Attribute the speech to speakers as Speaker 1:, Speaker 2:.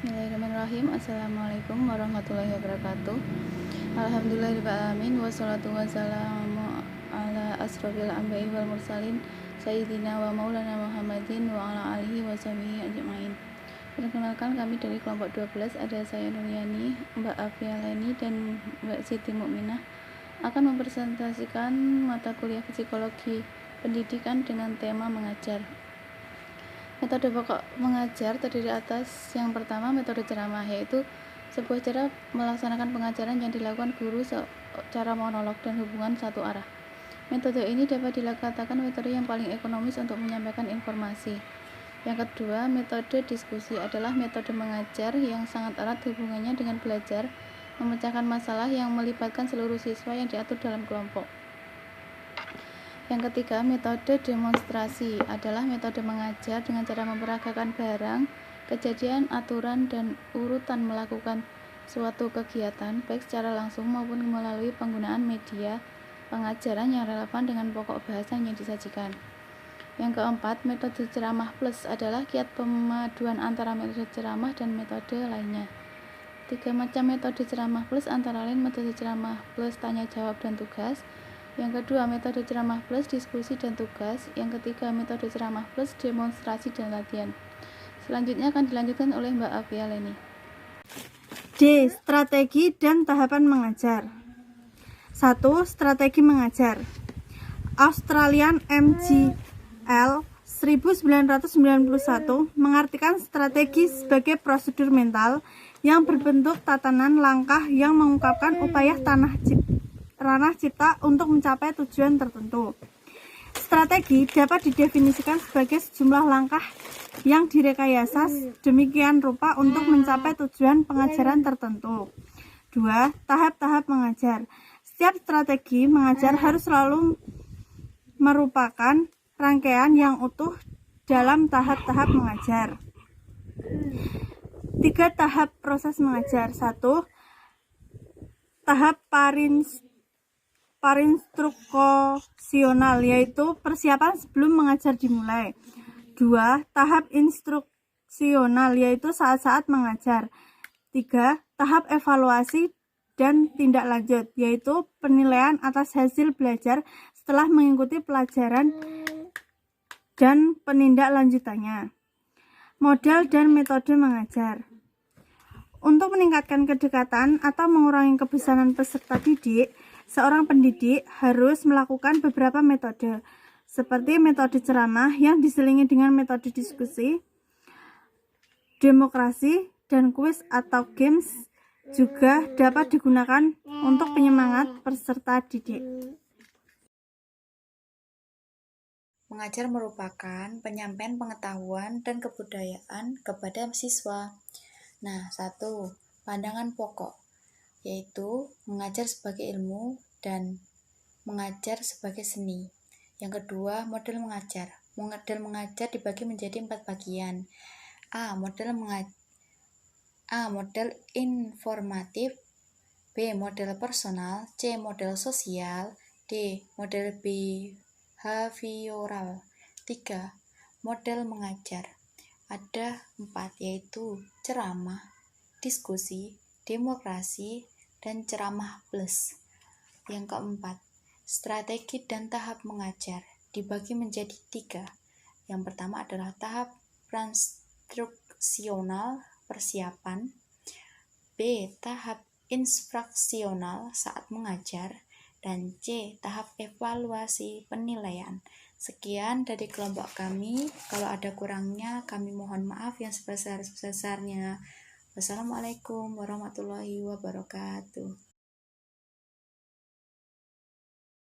Speaker 1: Bismillahirrahmanirrahim. Assalamualaikum warahmatullahi wabarakatuh. Alhamdulillahirrahmanirrahim. Wassalatu wassalamu ala asrofil anbiya'i wal mursalin Sayyidina wa maulana Muhammadin wa ala alihi wa sahbihi ajma'in. Perkenalkan, kami dari kelompok 12, ada saya Nuryani, Mbak Afia Leni, dan Mbak Siti Mukminah akan mempresentasikan mata kuliah psikologi pendidikan dengan tema mengajar. Metode pokok mengajar terdiri atas yang pertama, metode ceramah, yaitu sebuah cara melaksanakan pengajaran yang dilakukan guru secara monolog dan hubungan satu arah. Metode ini dapat dikatakan metode yang paling ekonomis untuk menyampaikan informasi. Yang kedua, metode diskusi adalah metode mengajar yang sangat erat hubungannya dengan belajar, memecahkan masalah yang melibatkan seluruh siswa yang diatur dalam kelompok. Yang ketiga, metode demonstrasi adalah metode mengajar dengan cara memperagakan barang, kejadian, aturan, dan urutan melakukan suatu kegiatan, baik secara langsung maupun melalui penggunaan media pengajaran yang relevan dengan pokok bahasa yang disajikan. Yang keempat, metode ceramah plus adalah kiat pemaduan antara metode ceramah dan metode lainnya. 3 macam metode ceramah plus antara lain metode ceramah plus tanya jawab dan tugas. Yang kedua, metode ceramah plus diskusi dan tugas. Yang ketiga, metode ceramah plus demonstrasi dan latihan. Selanjutnya akan dilanjutkan oleh Mbak Afia Leni.
Speaker 2: D. Strategi dan tahapan mengajar. 1. Strategi mengajar. Australian MGL 1991 mengartikan strategi sebagai prosedur mental yang berbentuk tatanan langkah yang mengungkapkan upaya ranah cipta untuk mencapai tujuan tertentu. Strategi dapat didefinisikan sebagai sejumlah langkah yang direkayasa demikian rupa untuk mencapai tujuan pengajaran tertentu. 2. Tahap-tahap mengajar. Setiap strategi mengajar harus selalu merupakan rangkaian yang utuh dalam tahap-tahap mengajar. 3 tahap proses mengajar. 1. Tahap parinstruksional, yaitu persiapan sebelum mengajar dimulai. 2. Tahap instruksional, yaitu saat-saat mengajar. 3. Tahap evaluasi dan tindak lanjut, yaitu penilaian atas hasil belajar setelah mengikuti pelajaran dan penindaklanjutannya. Model dan metode mengajar. Untuk meningkatkan kedekatan atau mengurangi kebosanan peserta didik, seorang pendidik harus melakukan beberapa metode, seperti metode ceramah yang diselingi dengan metode diskusi, demokrasi, dan kuis atau games juga dapat digunakan untuk penyemangat peserta didik.
Speaker 3: Mengajar merupakan penyampaian pengetahuan dan kebudayaan kepada siswa. Nah, 1. Pandangan pokok, yaitu mengajar sebagai ilmu dan mengajar sebagai seni. Yang kedua, model mengajar. Model mengajar dibagi menjadi 4 bagian. A. Model informatif. B. Model personal. C. Model sosial. D. Model behavioral. 3. Model mengajar. Ada 4, yaitu ceramah, diskusi, demokrasi, dan ceramah plus. Yang keempat, strategi dan tahap mengajar dibagi menjadi 3. Yang pertama adalah tahap instruksional, persiapan. B. Tahap instruksional saat mengajar. Dan C. Tahap evaluasi penilaian. Sekian dari kelompok kami. Kalau ada kurangnya, kami mohon maaf yang sebesar-besarnya. Wassalamualaikum warahmatullahi wabarakatuh.